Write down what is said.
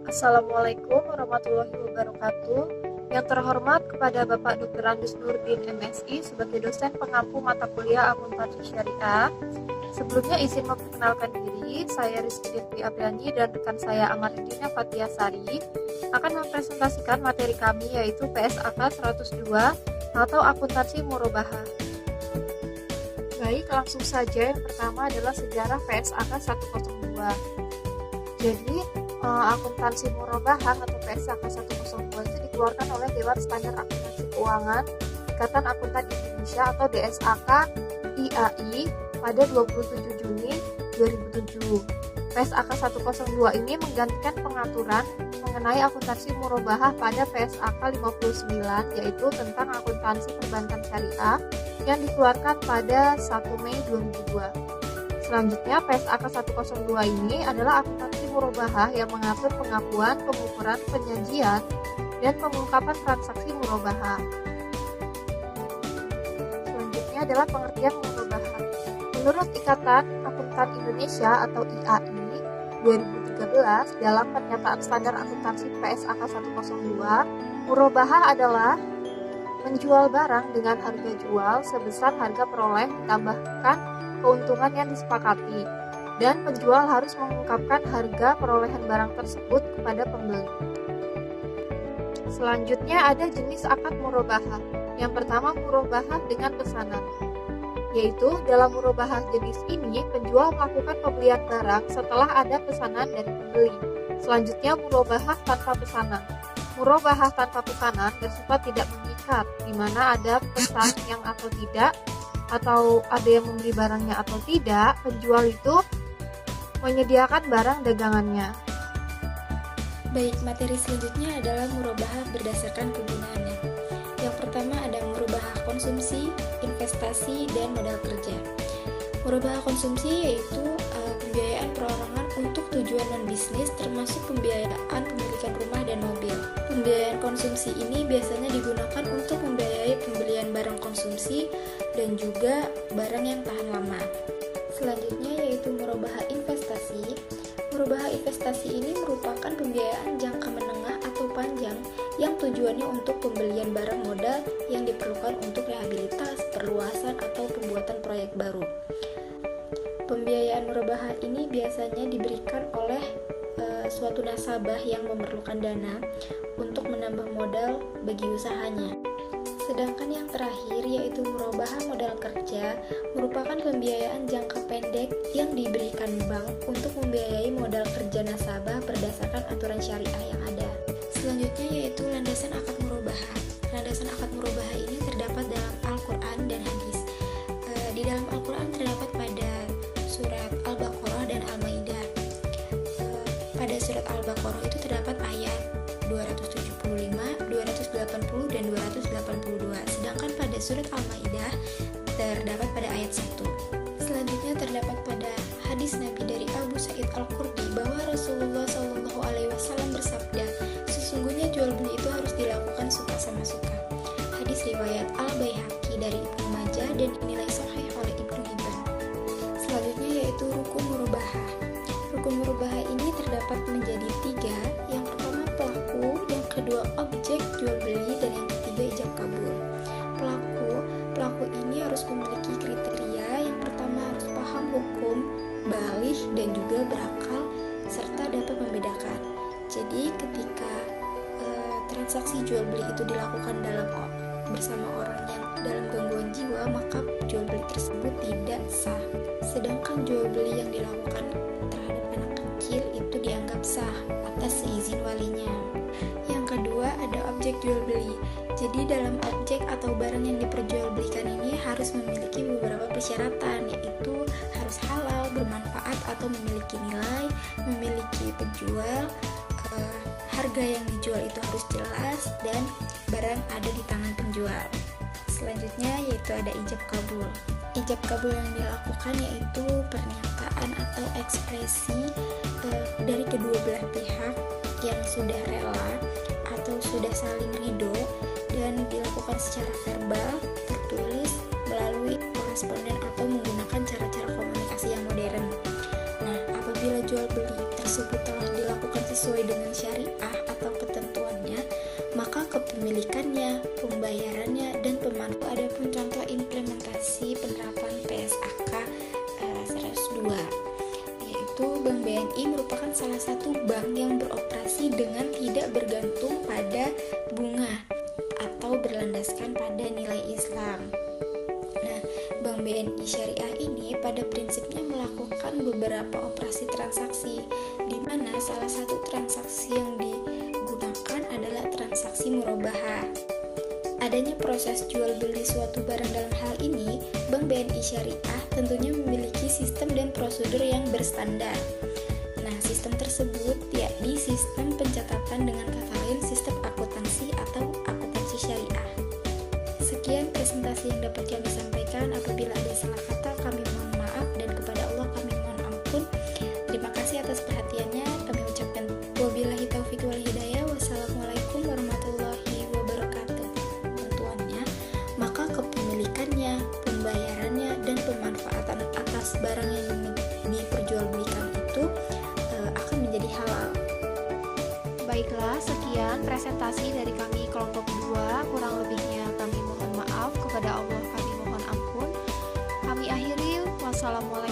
Assalamualaikum warahmatullahi wabarakatuh. Yang terhormat kepada Bapak Dr. Andus Nurdin MSI sebagai dosen pengampu mata kuliah Akuntansi Syariah. Sebelumnya izin memperkenalkan diri, saya Rizky Devi Abriani dan rekan saya Amaridina Fatia Sari akan mempresentasikan materi kami yaitu PSAK 102 atau Akuntansi Murabahah. Baik, langsung saja. Yang pertama adalah sejarah PSAK 102. Jadi, akuntansi murabahah atau PSAK 102 itu dikeluarkan oleh Dewan Standar Akuntansi Keuangan Ikatan Akuntan Indonesia atau DSAK IAI pada 27 Juni 2007. PSAK 102 ini menggantikan pengaturan mengenai akuntansi murabahah pada PSAK 59 yaitu tentang akuntansi perbankan syariah yang dikeluarkan pada 1 Mei 2002. Selanjutnya, PSAK 102 ini adalah akuntansi murabahah yang mengatur pengakuan, pengukuran, penyajian, dan pengungkapan transaksi murabahah. Selanjutnya adalah pengertian murabahah. Menurut Ikatan Akuntan Indonesia atau IAI 2013, dalam pernyataan standar akuntansi PSAK 102, murabahah adalah menjual barang dengan harga jual sebesar harga peroleh ditambahkan keuntungan yang disepakati, dan penjual harus mengungkapkan harga perolehan barang tersebut kepada pembeli. Selanjutnya ada jenis akad murabahah. Yang pertama, murabahah dengan pesanan, yaitu dalam murabahah jenis ini penjual melakukan pembelian barang setelah ada pesanan dari pembeli. Selanjutnya, murabahah tanpa pesanan. Murabahah tanpa pesanan bersifat tidak mengikat, di mana ada pesan yang atau tidak, atau ada yang membeli barangnya atau tidak, penjual itu menyediakan barang dagangannya. Baik, materi selanjutnya adalah murabahah berdasarkan kegunaannya. Yang pertama ada murabahah konsumsi, investasi, dan modal kerja. Murabahah konsumsi yaitu pembiayaan perorangan untuk tujuan non-bisnis termasuk pembiayaan pemilikan rumah dan mobil. Pembiayaan konsumsi ini biasanya digunakan untuk membiayai pembelian barang konsumsi dan juga barang yang tahan lama. Selanjutnya yaitu murabahah investasi. Murabahah investasi ini merupakan pembiayaan jangka menengah atau panjang yang tujuannya untuk pembelian barang modal yang diperlukan untuk rehabilitas, perluasan, atau pembuatan proyek baru. Pembiayaan murabahah ini biasanya diberikan oleh suatu nasabah yang memerlukan dana untuk menambah modal bagi usahanya. Sedangkan yang terakhir yaitu murabahah modal kerja merupakan pembiayaan jangka pendek yang diberikan bank untuk membiayai modal kerja nasabah berdasarkan aturan syariah yang ada. Selanjutnya yaitu landasan akad murabahah. Landasan akad murabahah ini terdapat dalam Al-Quran dan hadis. Di dalam Al-Quran terdapat pada surat Al-Baqarah dan Al-Maidah. Pada surat Al-Baqarah itu terdapat ayat 275, 280, dan 282. Sedangkan pada surat Al-Maidah terdapat pada ayat 1. Selanjutnya terdapat pada hadis Nabi dari Abu Sa'id Al-Khudri bahwa Rasulullah SAW bersabda, sesungguhnya jual beli itu harus dilakukan suka sama suka. Hadis riwayat Al-Baihaqi dari Ibnu Majah dan dinilai sahih oleh Ibnu Hibban. Selanjutnya yaitu rukun murabahah. Rukun murabahah ini terdapat menjadi 3. Yang pertama pelaku, yang kedua objek jual beli, dan yang ketiga ijab kabul. Pelaku ini harus memiliki kriteria. Yang pertama harus paham hukum, baligh, dan juga berakal serta dapat membedakan. Jadi ketika transaksi jual beli itu dilakukan bersama orang yang dalam gangguan jiwa, maka jual beli tersebut tidak sah. Sedangkan jual beli yang dilakukan terhadap anak kecil itu dianggap sah atas seizin walinya. Yang kedua ada objek jual beli. Jadi dalam objek atau barang yang diperjualbelikan ini harus memiliki beberapa persyaratan, yaitu harus halal, bermanfaat, atau memiliki nilai, memiliki penjual, harga yang dijual itu harus jelas, dan barang ada di tangan penjual. Selanjutnya yaitu ada ijab kabul. Ijab kabul yang dilakukan yaitu pernyataan atau ekspresi dari kedua belah pihak yang sudah rela atau sudah saling ridho dan dilakukan secara verbal, tertulis, melalui koresponden atau menggunakan cara-cara komunikasi yang modern. Nah, apabila apabila jual beli tersebut telah dilakukan sesuai dengan syariah atau ketentuannya, maka kepemilikannya, pembayarannya, dan pemanfaatan. Adapun contoh implementasi penerapan PSAK 102, yaitu Bank BNI merupakan salah satu bank yang beroperasi dengan tidak bergantung pada bunga atau berlandaskan pada nilai Islam. Nah, Bank BNI Syariah ini pada prinsipnya melakukan beberapa operasi transaksi, di mana salah satu transaksi yang digunakan adalah transaksi murabahah. Adanya proses jual beli suatu barang. Dalam hal ini, Bank BNI Syariah tentunya memiliki sistem dan prosedur yang berstandar. Nah, sistem tersebut yakni sistem pencatatan, dengan kata lain sistem akuntansi atau akuntansi syariah. Sekian presentasi yang dapat kami sampaikan. Apabila ada salah kata, kami mohon maaf, dan kepada Allah kami mohon ampun. Terima kasih atas perhatiannya. Kami ucapkan wabillahi taufiq wal hidayah. Wassalamualaikum warahmatullahi wabarakatuh. Tentuannya, maka kepemilikannya, pembayarannya, dan pemanfaatan atas barang yang diperjualbelikan itu akan menjadi halal. Baiklah, sekian presentasi dari kami kelompok 2. Kurang lebihnya kami mohon maaf, kepada Allah kami mohon ampun. Kami akhiri. Wassalamualaikum